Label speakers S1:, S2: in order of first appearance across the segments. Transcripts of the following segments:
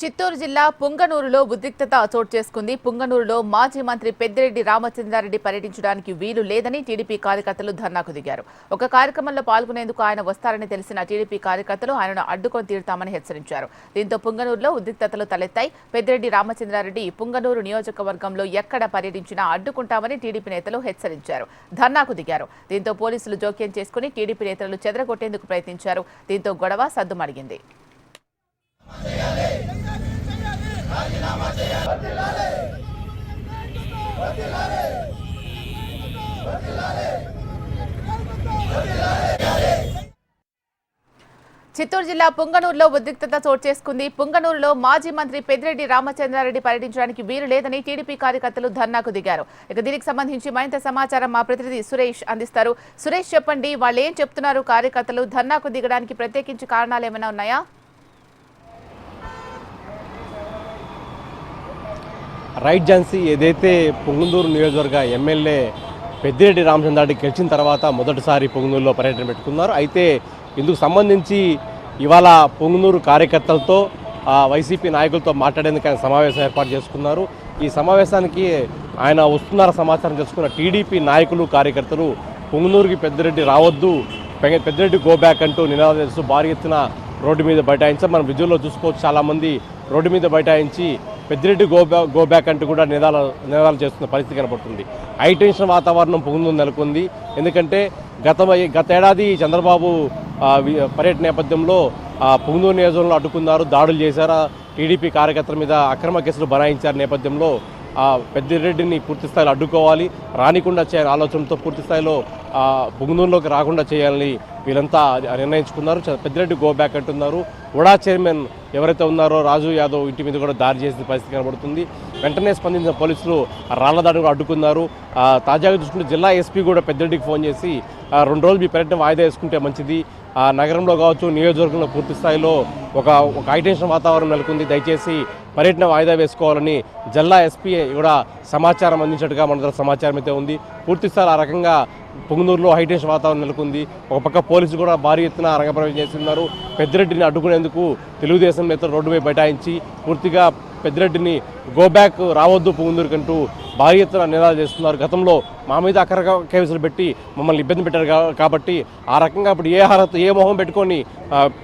S1: చిత్తూరు జిల్లా పుంగనూరులో ఉద్రిక్తత చోటు చేసుకుంది. పుంగనూరులో మాజీ మంత్రి పెద్దిరెడ్డి రామచంద్రారెడ్డి పర్యటించడానికి వీలు లేదని టీడీపీ కార్యకర్తలు ధర్నాకు దిగారు. ఒక కార్యక్రమంలో పాల్గొనేందుకు ఆయన వస్తారని తెలిసిన టీడీపీ కార్యకర్తలు ఆయనను అడ్డుకొని తీరుతామని హెచ్చరించారు. దీంతో పుంగనూరులో ఉద్రిక్తతలు తలెత్తాయి. పెద్దిరెడ్డి రామచంద్రారెడ్డి పుంగనూరు నియోజకవర్గంలో ఎక్కడ పర్యటించినా అడ్డుకుంటామని టీడీపీ నేతలు హెచ్చరించారు. ధర్నాకు దిగారు. దీంతో పోలీసులు జోక్యం చేసుకుని టీడీపీ నేతలు చెదరగొట్టేందుకు ప్రయత్నించారు. దీంతో గొడవ సద్దుమణిగింది. చిత్తూరు జిల్లా పుంగనూరులో ఉద్రిక్తత చోటు చేసుకుంది. పుంగనూరులో మాజీ మంత్రి పెద్దిరెడ్డి రామచంద్రారెడ్డి పర్యటించడానికి వీలు లేదని టీడీపీ కార్యకర్తలు ధర్నాకు దిగారు. ఇక దీనికి సంబంధించి మరింత సమాచారం మా ప్రతినిధి సురేష్ అందిస్తారు. సురేష్, చెప్పండి, వాళ్ళు ఏం చెప్తున్నారు? కార్యకర్తలు ధర్నాకు దిగడానికి ప్రత్యేకించి కారణాలు ఏమైనా ఉన్నాయా?
S2: రైట్ ఝాన్సీ, ఏదైతే పుంగనూరు నియోజకవర్గ ఎమ్మెల్యే పెద్దిరెడ్డి రామచంద్రారెడ్డి గెలిచిన తర్వాత మొదటిసారి పుంగనూరులో పర్యటన పెట్టుకున్నారు. అయితే ఇందుకు సంబంధించి ఇవాళ పుంగనూరు కార్యకర్తలతో వైసీపీ నాయకులతో మాట్లాడేందుకు ఆయన సమావేశం ఏర్పాటు చేసుకున్నారు. ఈ సమావేశానికి ఆయన వస్తున్నార సమాచారం తెలుసుకున్న టీడీపీ నాయకులు కార్యకర్తలు పుంగనూరుకి పెద్దిరెడ్డి రావద్దు, పెద్దిరెడ్డి గో బ్యాక్ అంటూ నినాదాలు చేస్తూ భారీ ఎత్తున రోడ్డు మీద బైఠాయించారు. మనం విజువల్లో చూసుకోవచ్చు, చాలామంది రోడ్డు మీద బైఠాయించి పెద్దిరెడ్డి గో బ్యాక్ అంటూ కూడా నినాదాలు చేస్తున్న పరిస్థితి కనబడుతుంది. హై టెన్షన్ వాతావరణం పుంగనూరు నెలకొంది. ఎందుకంటే గతేడాది చంద్రబాబు పర్యటన నేపథ్యంలో పుంగనూరు నియోజకవర్గంలో అడ్డుకున్నారు, దాడులు చేశారు, టీడీపీ కార్యకర్తల మీద అక్రమ కేసులు బనాయించారు. నేపథ్యంలో పెద్దిరెడ్డిని పూర్తి స్థాయిలో అడ్డుకోవాలి, రానికుండా చేయాలని ఆలోచనతో పూర్తి స్థాయిలో పుంగనూరులోకి రాకుండా చేయాలని వీళ్ళంతా నిర్ణయించుకున్నారు. పెద్దిరెడ్డి గో బ్యాక్ అంటున్నారు. ఉడా చైర్మన్ ఎవరైతే ఉన్నారో రాజు యాదవ్ ఇంటి మీద కూడా దాడి చేసిన పరిస్థితి కనబడుతుంది. వెంటనే స్పందించిన పోలీసులు రాళ్ల దాడిని అడ్డుకున్నారు. తాజాగా చూసుకుంటే జిల్లా ఎస్పీ కూడా పెద్దిరెడ్డికి ఫోన్ చేసి 2 రోజులు మీ పర్యటన వాయిదా వేసుకుంటే మంచిది, నగరంలో కావచ్చు నియోజకవర్గంలో పూర్తి స్థాయిలో ఒక హైటెన్షన్ వాతావరణం నెలకొంది, దయచేసి పర్యటన వాయిదా వేసుకోవాలని జిల్లా ఎస్పీ కూడా సమాచారం అందించినట్టుగా మన దగ్గర సమాచారం అయితే ఉంది. పూర్తి స్థాయి ఆ రకంగా పుంగనూరులో హైటెన్షన్ వాతావరణం నెలకొంది. ఒక పక్క పోలీసులు కూడా భారీ ఎత్తున రంగప్రవేశం చేస్తున్నారు. పెద్దిరెడ్డిని అడ్డుకునేందుకు తెలుగుదేశం నేతలు రోడ్డుపై బైఠాయించి పూర్తిగా పెద్దిరెడ్డిని గో బ్యాక్ రావద్దు పుంగనూరుకంటూ భారీ ఎత్తున నినాదాలు చేస్తున్నారు. గతంలో మా మీద అక్రమ కేసులు పెట్టి మమ్మల్ని ఇబ్బంది పెట్టారు కాబట్టి ఆ రకంగా ఇప్పుడు ఏ మొహం పెట్టుకొని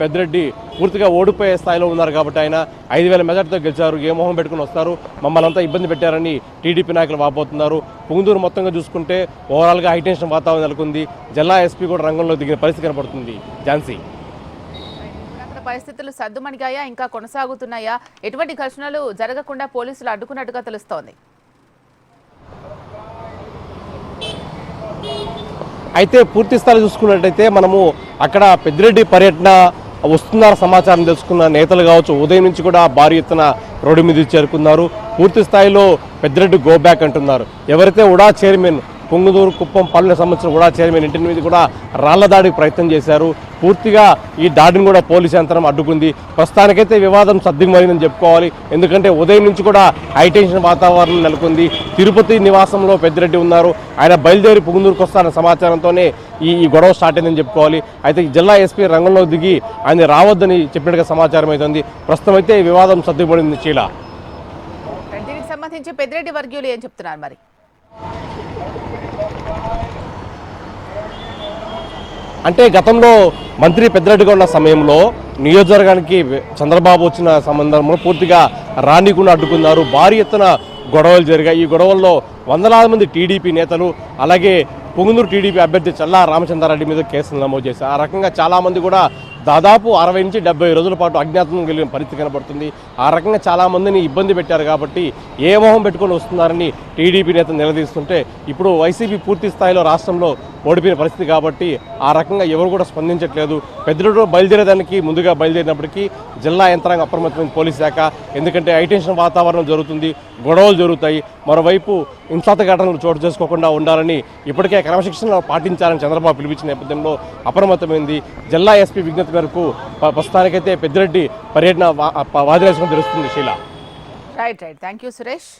S2: పెద్దిరెడ్డి పూర్తిగా ఓడిపోయే స్థాయిలో ఉన్నారు. కాబట్టి ఆయన 5,000 మెజార్టీతో గెలిచారు, ఏ మొహం పెట్టుకుని వస్తారు, మమ్మల్ని అంతా ఇబ్బంది పెట్టారని టీడీపీ నాయకులు వాపోతున్నారు. పుంగనూరు మొత్తంగా చూసుకుంటే ఓవరాల్గా హైటెన్షన్ వాతావరణం నెలకొంది. జిల్లా ఎస్పీ కూడా రంగంలో దిగిన పరిస్థితి కనపడుతుంది. ఝాన్సీ,
S1: పరిస్థితులు సద్దుమణిగాయా, ఇంకా కొనసాగుతున్నాయా? ఎటువంటి ఘర్షణలు జరగకుండా పోలీసులు అడ్డుకున్నట్టుగా తెలుస్తోంది.
S2: అయితే పూర్తి స్థాయి చూసుకున్నట్టయితే మనము అక్కడ పెద్దిరెడ్డి పర్యటన వస్తున్నారు సమాచారం తెలుసుకున్న నేతలు కావచ్చు, ఉదయం నుంచి కూడా భారీ ఎత్తున రోడ్డు మీద చేరుకున్నారు. పూర్తి స్థాయిలో పెద్దిరెడ్డి గో బ్యాక్ అంటున్నారు. ఎవరైతే ఉడా చైర్మన్ పుంగనూరు కుప్పం పాలన సంబంధించిన ఉడా చైర్మన్ ఇంటి మీద కూడా రాళ్ల దాడికి ప్రయత్నం చేశారు. పూర్తిగా ఈ దాడిని కూడా పోలీసు యంత్రం అడ్డుకుంది. ప్రస్తుతానికైతే వివాదం సద్దుమణిగిందని చెప్పుకోవాలి. ఎందుకంటే ఉదయం నుంచి కూడా హైటెన్షన్ వాతావరణం నెలకొంది. తిరుపతి నివాసంలో పెద్దిరెడ్డి ఉన్నారు, ఆయన బయలుదేరి పుంగనూరుకు వస్తారన్న సమాచారంతోనే ఈ గొడవ స్టార్ట్ అయిందని చెప్పుకోవాలి. అయితే జిల్లా ఎస్పీ రంగంలో దిగి ఆయన రావద్దని చెప్పినట్టుగా సమాచారం అవుతుంది. ప్రస్తుతం అయితే ఈ వివాదం సద్దుమణింది. చీల,
S1: దీనికి సంబంధించి పెద్దిరెడ్డి వర్గీయులు ఏం చెప్తున్నారు మరి?
S2: అంటే గతంలో మంత్రి పెద్దిరెడ్డిగా ఉన్న సమయంలో నియోజకవర్గానికి చంద్రబాబు వచ్చిన సంబంధంలో పూర్తిగా రానికుండా అడ్డుకున్నారు. భారీ ఎత్తున గొడవలు జరిగాయి. ఈ గొడవల్లో వందలాది మంది టీడీపీ నేతలు, అలాగే పుంగనూరు టీడీపీ అభ్యర్థి చల్లా రామచంద్రారెడ్డి మీద కేసులు నమోదు చేశారు. ఆ రకంగా చాలామంది కూడా దాదాపు 60 నుంచి 70 రోజుల పాటు అజ్ఞాతం కలిగిన పరిస్థితి కనబడుతుంది. ఆ రకంగా చాలామందిని ఇబ్బంది పెట్టారు. కాబట్టి ఏ మొహం పెట్టుకొని వస్తున్నారని టీడీపీ నేతలు నిలదీస్తుంటే ఇప్పుడు వైసీపీ పూర్తి స్థాయిలో రాష్ట్రంలో ఓడిపోయిన పరిస్థితి కాబట్టి ఆ రకంగా ఎవరు కూడా స్పందించట్లేదు. పెద్దిరెడ్డి బయలుదేరేదానికి ముందుగా బయలుదేరినప్పటికీ జిల్లా యంత్రాంగం అప్రమత్తమైన పోలీస్ శాఖ, ఎందుకంటే హైటెన్షన్ వాతావరణం జరుగుతుంది, గొడవలు జరుగుతాయి. మరోవైపు హింసాత్మక ఘటనలు చోటు చేసుకోకుండా ఉండాలని ఇప్పటికే క్రమశిక్షణ పాటించాలని చంద్రబాబు పిలిపించిన నేపథ్యంలో అప్రమత్తమైంది. జిల్లా ఎస్పీ విజ్ఞప్తి మేరకు ప్రస్తుతానికైతే పెద్దిరెడ్డి పర్యటన వాదిలేసుకుని తెలుస్తుంది. శీల,
S1: రైట్. Thank you Suresh.